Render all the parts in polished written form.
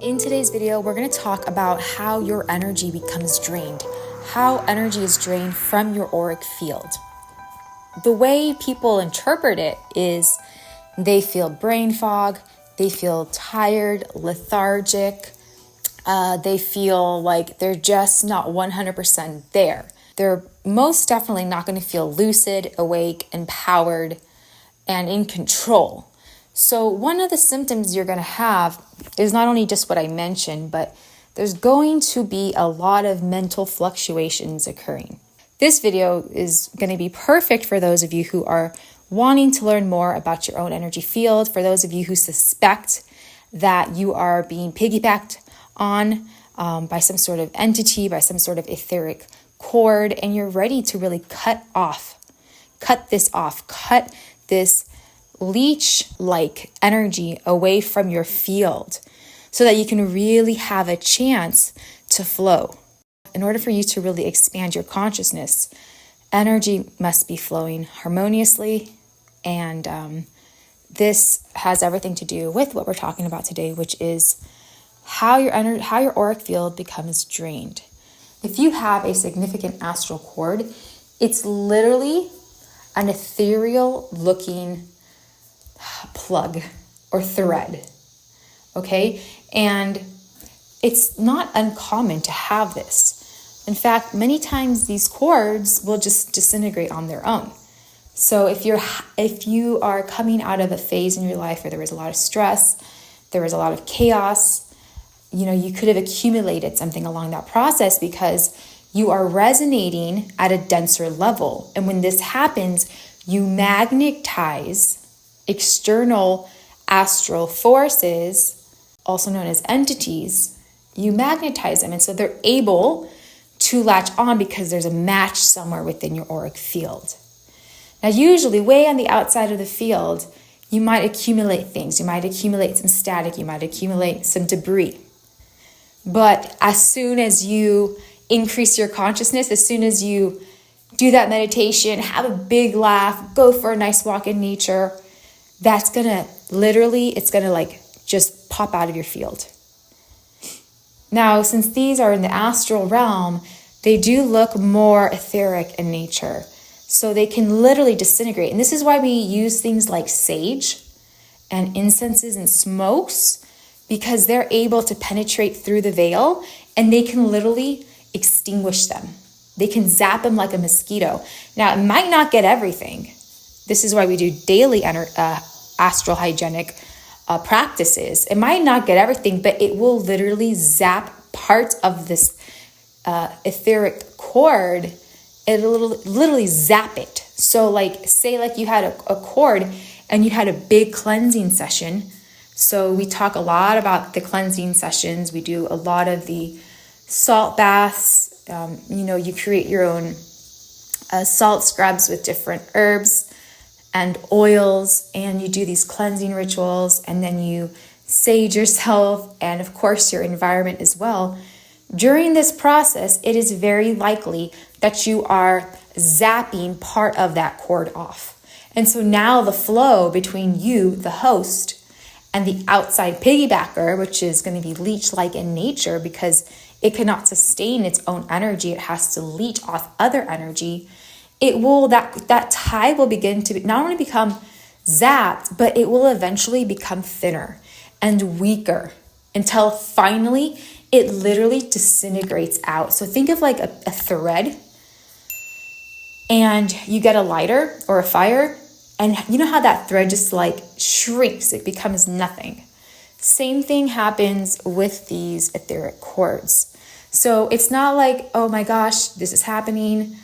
In today's video, we're going to talk about how your energy becomes drained, how energy is drained from your auric field. The way people interpret it is they feel brain fog, they feel tired, lethargic, they feel like they're just not 100% there. They're most definitely not going to feel lucid, awake, empowered, and in control. So one of the symptoms you're going to have is not only just what I mentioned, but there's going to be a lot of mental fluctuations occurring. This video is going to be perfect for those of you who are wanting to learn more about your own energy field, for those of you who suspect that you are being piggybacked on by some sort of entity, by some sort of etheric cord, and you're ready to really cut this leech-like energy away from your field so that you can really have a chance to flow. In order for you to really expand your consciousness, energy must be flowing harmoniously, and this has everything to do with what we're talking about today, which is how your auric field becomes drained. If you have a significant astral cord, it's literally an ethereal looking plug or thread, okay? And it's not uncommon to have this. In fact, many times these cords will just disintegrate on their own. So if you are coming out of a phase in your life where there was a lot of stress, there was a lot of chaos, you could have accumulated something along that process because you are resonating at a denser level. And when this happens, you magnetize external astral forces, also known as entities. You magnetize them, and so they're able to latch on because there's a match somewhere within your auric field. Now, usually way on the outside of the field, you might accumulate things. You might accumulate some static. You might accumulate some debris. But as soon as you increase your consciousness, as soon as you do that meditation, have a big laugh, go for a nice walk in nature, that's gonna just pop out of your field. Now, since these are in the astral realm, they do look more etheric in nature. So they can literally disintegrate. And this is why we use things like sage and incenses and smokes, because they're able to penetrate through the veil and they can literally extinguish them. They can zap them like a mosquito. Now, it might not get everything. This is why we do daily astral hygienic practices. It might not get everything, but it will literally zap parts of this etheric cord. It'll literally zap it. So say you had a cord and you had a big cleansing session. So we talk a lot about the cleansing sessions. We do a lot of the salt baths. You create your own salt scrubs with different herbs and oils, and you do these cleansing rituals, and then you sage yourself and of course your environment as well. During this process, it is very likely that you are zapping part of that cord off. And so now the flow between you, the host, and the outside piggybacker, which is going to be leech-like in nature because it cannot sustain its own energy, it has to leech off other energy. That tie will begin to not only become zapped, but it will eventually become thinner and weaker until finally it literally disintegrates out. So think of like a thread, and you get a lighter or a fire, and you know how that thread just shrinks, it becomes nothing. Same thing happens with these etheric cords. So it's not like, oh my gosh, this is happening.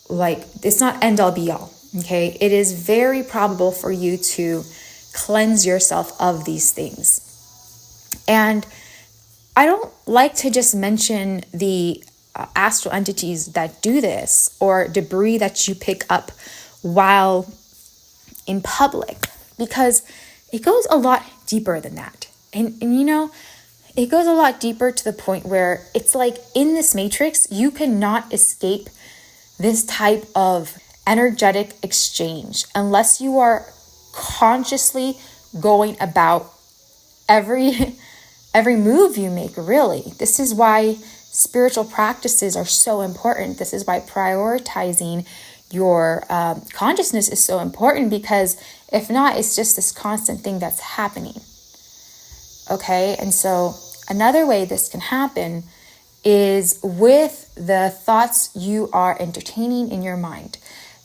It's not end all be all, okay? It is very probable for you to cleanse yourself of these things. And I don't like to just mention the astral entities that do this or debris that you pick up while in public, because it goes a lot deeper than that. And it goes a lot deeper to the point where it's like in this matrix, you cannot escape this type of energetic exchange unless you are consciously going about every every move you make, really. This is why spiritual practices are so important. This is why prioritizing your consciousness is so important, because if not, it's just this constant thing that's happening. Okay, and so another way this can happen is with the thoughts you are entertaining in your mind.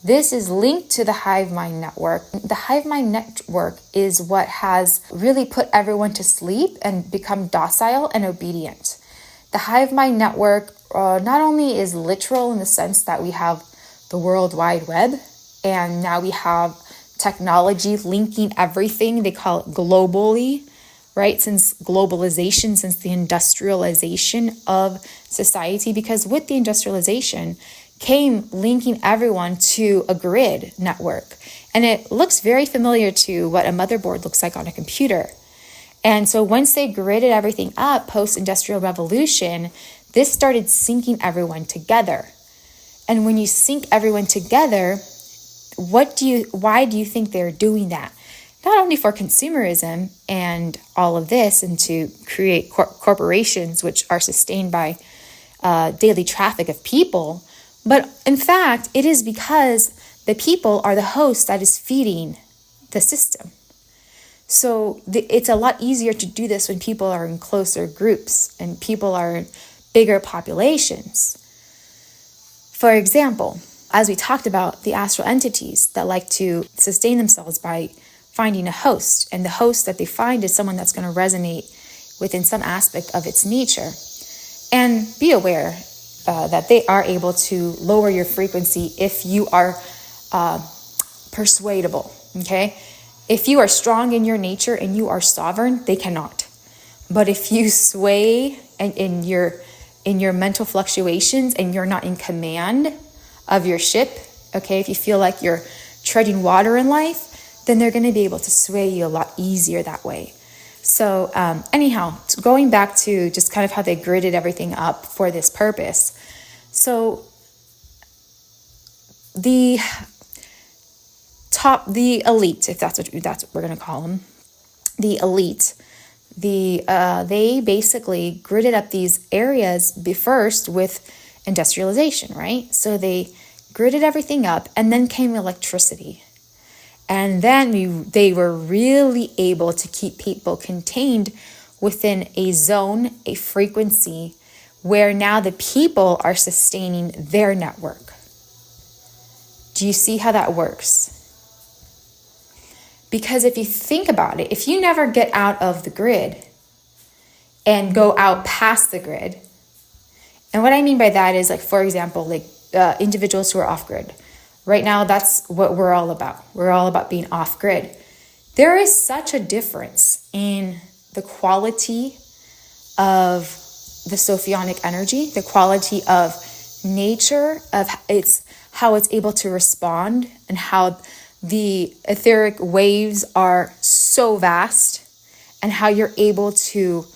This is linked to the hive mind network. The hive mind network is what has really put everyone to sleep and become docile and obedient. The hive mind network not only is literal in the sense that we have the World Wide Web, and now we have technology linking everything. They call it globally, right? Since globalization, since the industrialization of society, because with the industrialization came linking everyone to a grid network. And it looks very familiar to what a motherboard looks like on a computer. And so once they gridded everything up post-industrial revolution, this started syncing everyone together. And when you sync everyone together, why do you think they're doing that? Not only for consumerism and all of this, and to create corporations which are sustained by daily traffic of people, but in fact, it is because the people are the host that is feeding the system. So it's a lot easier to do this when people are in closer groups and people are in bigger populations. For example, as we talked about, the astral entities that like to sustain themselves by finding a host, and the host that they find is someone that's going to resonate within some aspect of its nature. And be aware that they are able to lower your frequency if you are persuadable, okay? If you are strong in your nature and you are sovereign, they cannot. But if you sway in your mental fluctuations and you're not in command of your ship, okay, if you feel like you're treading water in life, then they're going to be able to sway you a lot easier that way. So anyhow, going back to just kind of how they gridded everything up for this purpose. So the elite, if that's what we're going to call them, the elite, they basically gridded up these areas first with industrialization, right? So they gridded everything up, and then came electricity. And then they were really able to keep people contained within a zone, a frequency, where now the people are sustaining their network. Do you see how that works? Because if you think about it, if you never get out of the grid and go out past the grid, and what I mean by that is, like, for example, like individuals who are off grid. Right now, that's what we're all about. We're all about being off grid. There is such a difference in the quality of the sophionic energy, the quality of nature, of how it's able to respond, and how the etheric waves are so vast, and how you're able to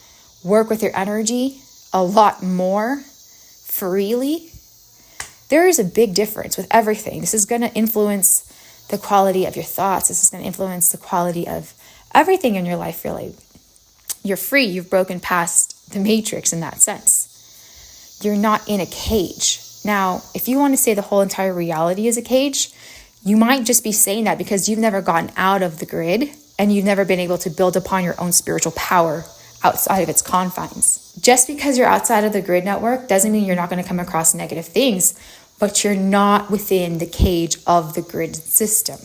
work with your energy a lot more freely. There is a big difference with everything. This is going to influence the quality of your thoughts. This is going to influence the quality of everything in your life, really. You're free. You've broken past the matrix in that sense. You're not in a cage. Now, if you want to say the whole entire reality is a cage, you might just be saying that because you've never gotten out of the grid and you've never been able to build upon your own spiritual power outside of its confines. Just because you're outside of the grid network doesn't mean you're not going to come across negative things, but you're not within the cage of the grid system,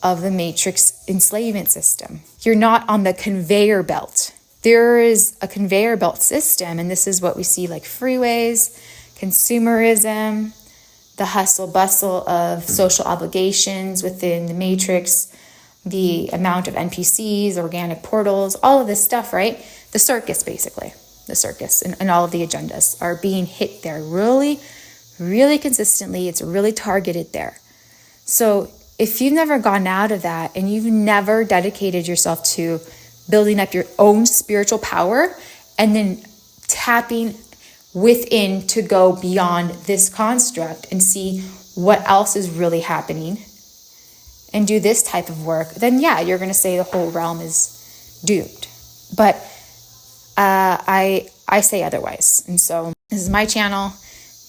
of the matrix enslavement system. You're not on the conveyor belt. There is a conveyor belt system, and this is what we see, like freeways, consumerism, the hustle bustle of social obligations within the matrix, the amount of NPCs, organic portals, all of this stuff, right? The circus, basically. The circus and all of the agendas are being hit there really, really consistently. It's really targeted there. So if you've never gone out of that and you've never dedicated yourself to building up your own spiritual power and then tapping within to go beyond this construct and see what else is really happening and do this type of work, then yeah, you're going to say the whole realm is doomed. But I say otherwise. And so this is my channel.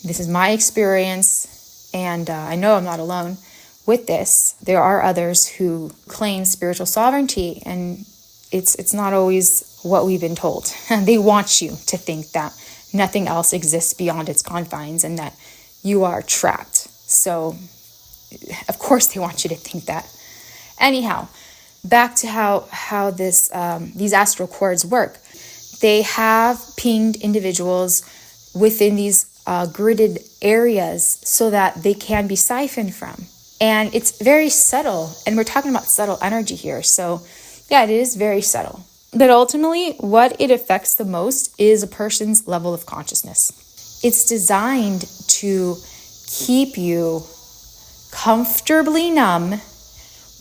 This is my experience. And I know I'm not alone with this. There are others who claim spiritual sovereignty, and it's not always what we've been told. They want you to think that nothing else exists beyond its confines and that you are trapped. So, of course, they want you to think that. Anyhow, back to how these astral cords work. They have pinged individuals within these gridded areas so that they can be siphoned from. And it's very subtle. And we're talking about subtle energy here. So, yeah, it is very subtle. But ultimately, what it affects the most is a person's level of consciousness. It's designed to keep you comfortably numb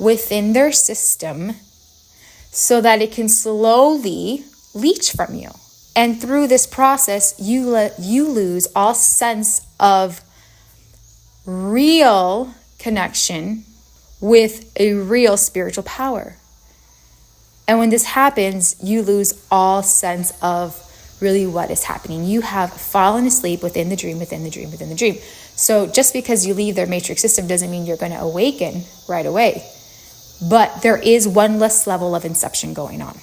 within their system so that it can slowly leach from you. And through this process, you lose all sense of real connection with a real spiritual power. And when this happens, you lose all sense of really what is happening. You have fallen asleep within the dream, within the dream, within the dream. So just because you leave their matrix system doesn't mean you're going to awaken right away. But there is one less level of inception going on.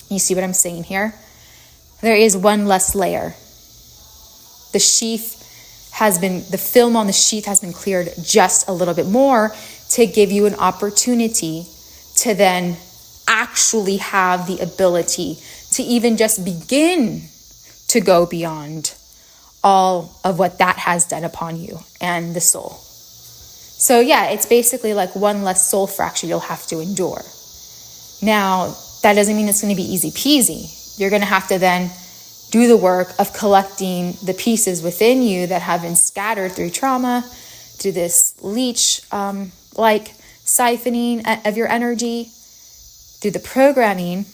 You see what I'm saying here? There is one less layer. The film on the sheath has been cleared just a little bit more to give you an opportunity to then actually have the ability to even just begin to go beyond all of what that has done upon you and the soul. So yeah, it's basically like one less soul fracture you'll have to endure. Now, that doesn't mean it's going to be easy peasy. You're going to have to then do the work of collecting the pieces within you that have been scattered through trauma, through this leech like siphoning of your energy, through the programming.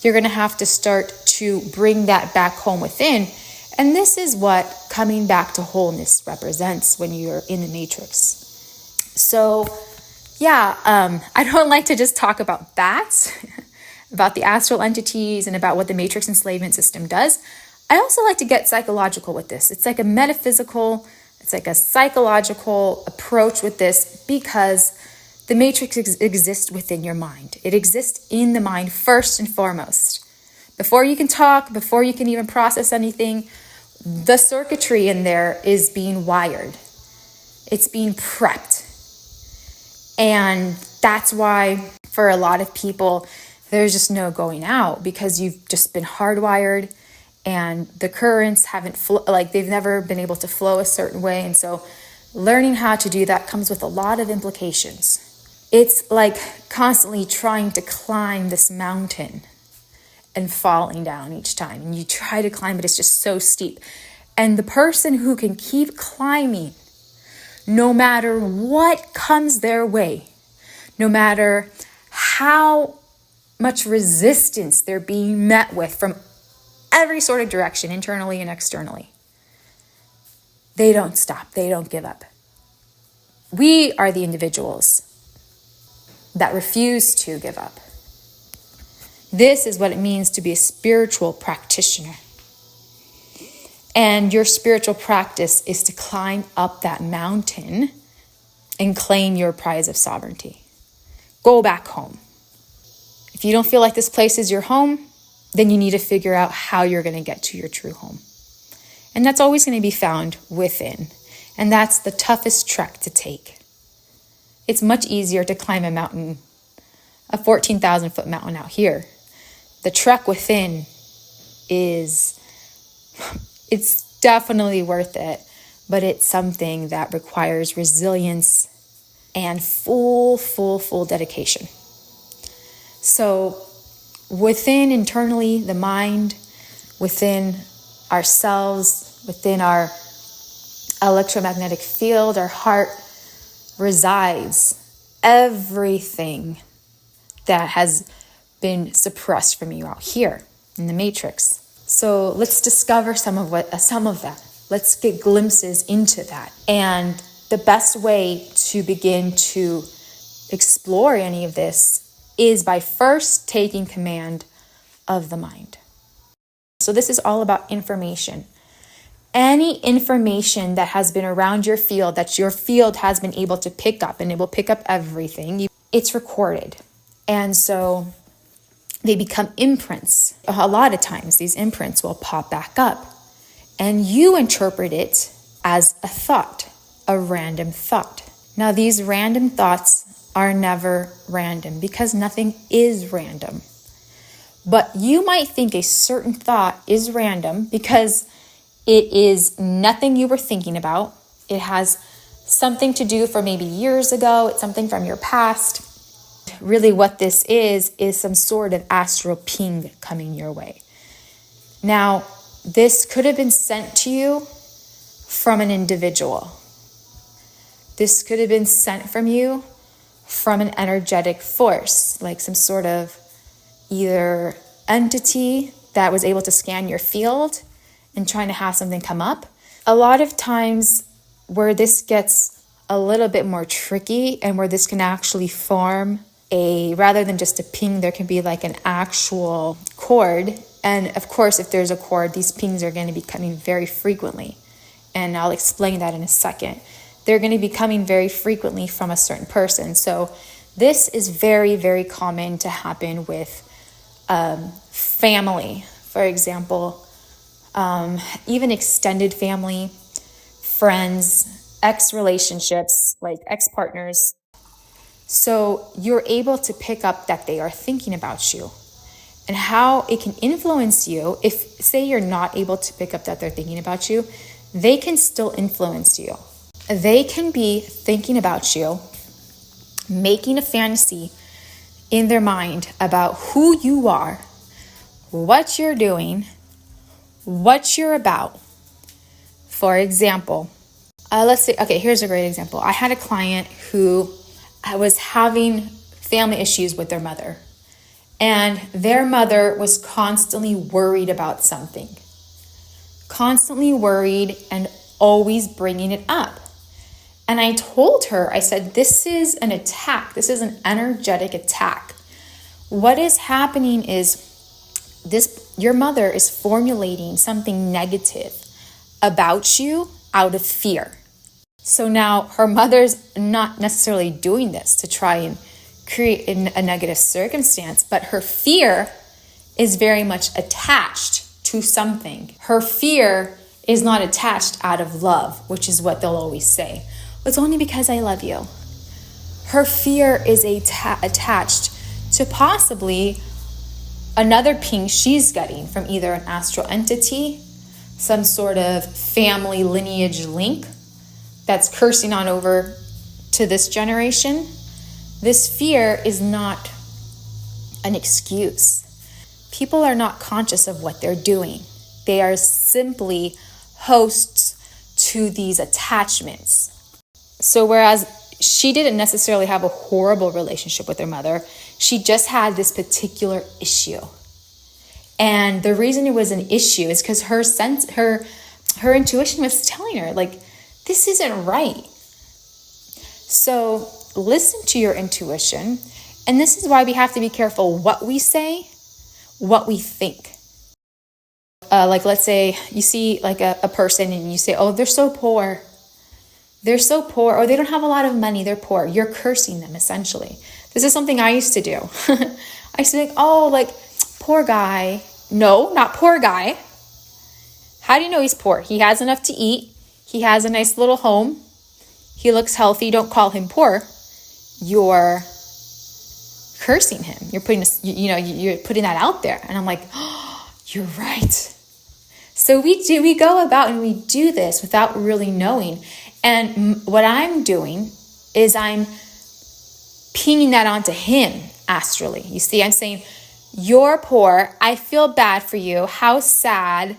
You're going to have to start to bring that back home within. And this is what coming back to wholeness represents when you're in the matrix. So, yeah, I don't like to just talk about that, about the astral entities and about what the matrix enslavement system does. I also like to get psychological with this. It's like a psychological approach with this, because the matrix exists within your mind. It exists in the mind first and foremost. Before you can talk, before you can even process anything, the circuitry in there is being wired. It's being prepped. And that's why for a lot of people, there's just no going out, because you've just been hardwired and the currents haven't they've never been able to flow a certain way. And so learning how to do that comes with a lot of implications. It's like constantly trying to climb this mountain and falling down each time. And you try to climb, but it's just so steep. And the person who can keep climbing, no matter what comes their way, no matter how much resistance they're being met with from every sort of direction, internally and externally, they don't stop. They don't give up. We are the individuals that refuse to give up. This is what it means to be a spiritual practitioner. And your spiritual practice is to climb up that mountain and claim your prize of sovereignty. Go back home. If you don't feel like this place is your home, then you need to figure out how you're going to get to your true home. And that's always going to be found within. And that's the toughest trek to take. It's much easier to climb a mountain, a 14,000 foot mountain out here. The trek within it's definitely worth it, but it's something that requires resilience and full dedication. So within internally, the mind, within ourselves, within our electromagnetic field, our heart, resides everything that has been suppressed from you out here in the matrix. So let's discover some of that. Let's get glimpses into that. And the best way to begin to explore any of this is by first taking command of the mind. So this is all about information. Any information that has been around your field, that your field has been able to pick up, and it will pick up everything, it's recorded. And so they become imprints. A lot of times these imprints will pop back up, and you interpret it as a thought, a random thought. Now, these random thoughts are never random because nothing is random. But you might think a certain thought is random because it is nothing you were thinking about. It has something to do for maybe years ago. It's something from your past. Really what this is some sort of astral ping coming your way. Now, this could have been sent to you from an individual. This could have been sent from you from an energetic force, like some sort of either entity that was able to scan your field and trying to have something come up. A lot of times where this gets a little bit more tricky and where this can actually form rather than just a ping, there can be like an actual chord. And of course, if there's a chord, these pings are going to be coming very frequently. And I'll explain that in a second. They're going to be coming very frequently from a certain person. So this is very, very common to happen with family, for example, even extended family, friends, ex-relationships, like ex-partners. So you're able to pick up that they are thinking about you and how it can influence you. If, say, you're not able to pick up that they're thinking about you, they can still influence you. They can be thinking about you, making a fantasy in their mind about who you are, what you're doing, what you're about. For example, let's say, okay, here's a great example. I had a client who was having family issues with their mother, and their mother was constantly worried about something, constantly worried and always bringing it up. And I told her, I said, this is an attack. This is an energetic attack. What is happening is your mother is formulating something negative about you out of fear. So now her mother's not necessarily doing this to try and create a negative circumstance, but her fear is very much attached to something. Her fear is not attached out of love, which is what they'll always say. It's only because I love you. Her fear is attached to possibly another ping she's getting from either an astral entity, some sort of family lineage link that's cursing on over to this generation. This fear is not an excuse. People are not conscious of what they're doing. They are simply hosts to these attachments. So whereas she didn't necessarily have a horrible relationship with her mother, she just had this particular issue. And the reason it was an issue is because her intuition was telling her, like, this isn't right. So listen to your intuition. And this is why we have to be careful what we say, what we think. Like, let's say you see like a person and you say, oh, they're so poor. They're so poor, or they don't have a lot of money, they're poor. You're cursing them, essentially. This is something I used to do. I used to think, oh, like, poor guy. No, not poor guy. How do you know he's poor? He has enough to eat. He has a nice little home. He looks healthy. Don't call him poor. You're cursing him. You're putting that out there. And I'm like, oh, you're right. So we go about and we do this without really knowing. And what I'm doing is I'm pinging that onto him astrally. You see, I'm saying, you're poor. I feel bad for you. How sad.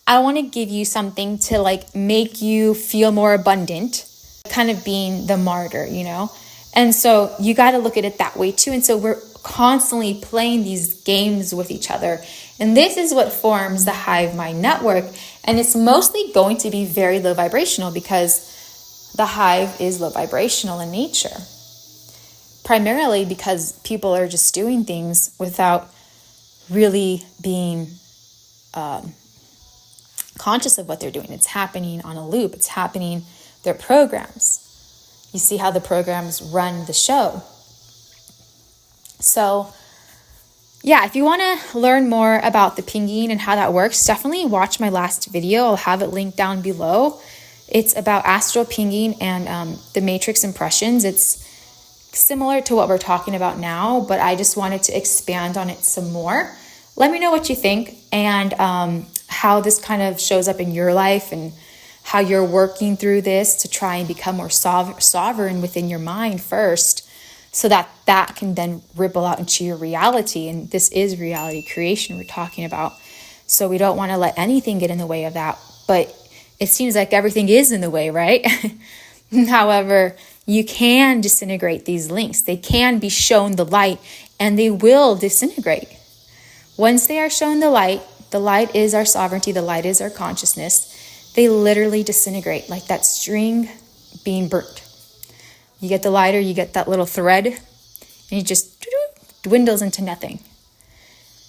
I want to give you something to like make you feel more abundant, kind of being the martyr, you know? And so you got to look at it that way too. And so we're constantly playing these games with each other. And this is what forms the hive mind network. And it's mostly going to be very low vibrational because the hive is low vibrational in nature. Primarily because people are just doing things without really being conscious of what they're doing. It's happening on a loop. It's happening, their programs. You see how the programs run the show. So yeah, if you want to learn more about the pinging and how that works, definitely watch my last video. I'll have it linked down below. It's about astral pinging and the matrix impressions. It's similar to what we're talking about now, but I just wanted to expand on it some more. Let me know what you think and how this kind of shows up in your life and how you're working through this to try and become more sovereign within your mind first, so that that can then ripple out into your reality. And this is reality creation we're talking about. So we don't want to let anything get in the way of that. But it seems like everything is in the way, right? However, you can disintegrate these links. They can be shown the light and they will disintegrate. Once they are shown the light is our sovereignty, the light is our consciousness. They literally disintegrate like that string being burnt. You get the lighter, you get that little thread, and it just dwindles into nothing.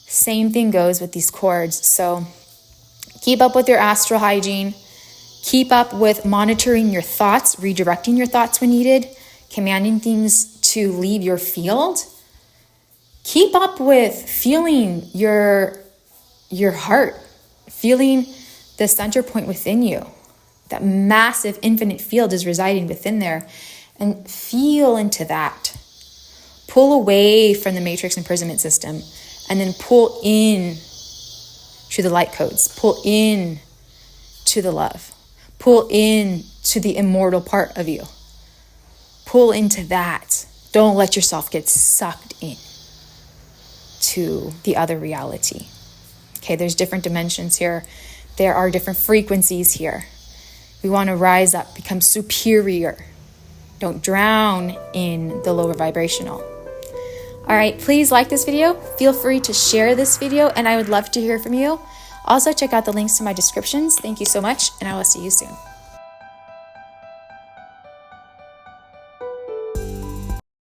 Same thing goes with these cords. So keep up with your astral hygiene. Keep up with monitoring your thoughts, redirecting your thoughts when needed, commanding things to leave your field. Keep up with feeling your heart, feeling the center point within you. That massive infinite field is residing within there. And feel into that. Pull away from the matrix imprisonment system and then pull in to the light codes. Pull in to the love. Pull in to the immortal part of you. Pull into that. Don't let yourself get sucked in to the other reality. Okay, there's different dimensions here. There are different frequencies here. We want to rise up, become superior. Don't drown in the lower vibrational. All right, please like this video. Feel free to share this video, and I would love to hear from you. Also, check out the links to my descriptions. Thank you so much, and I will see you soon.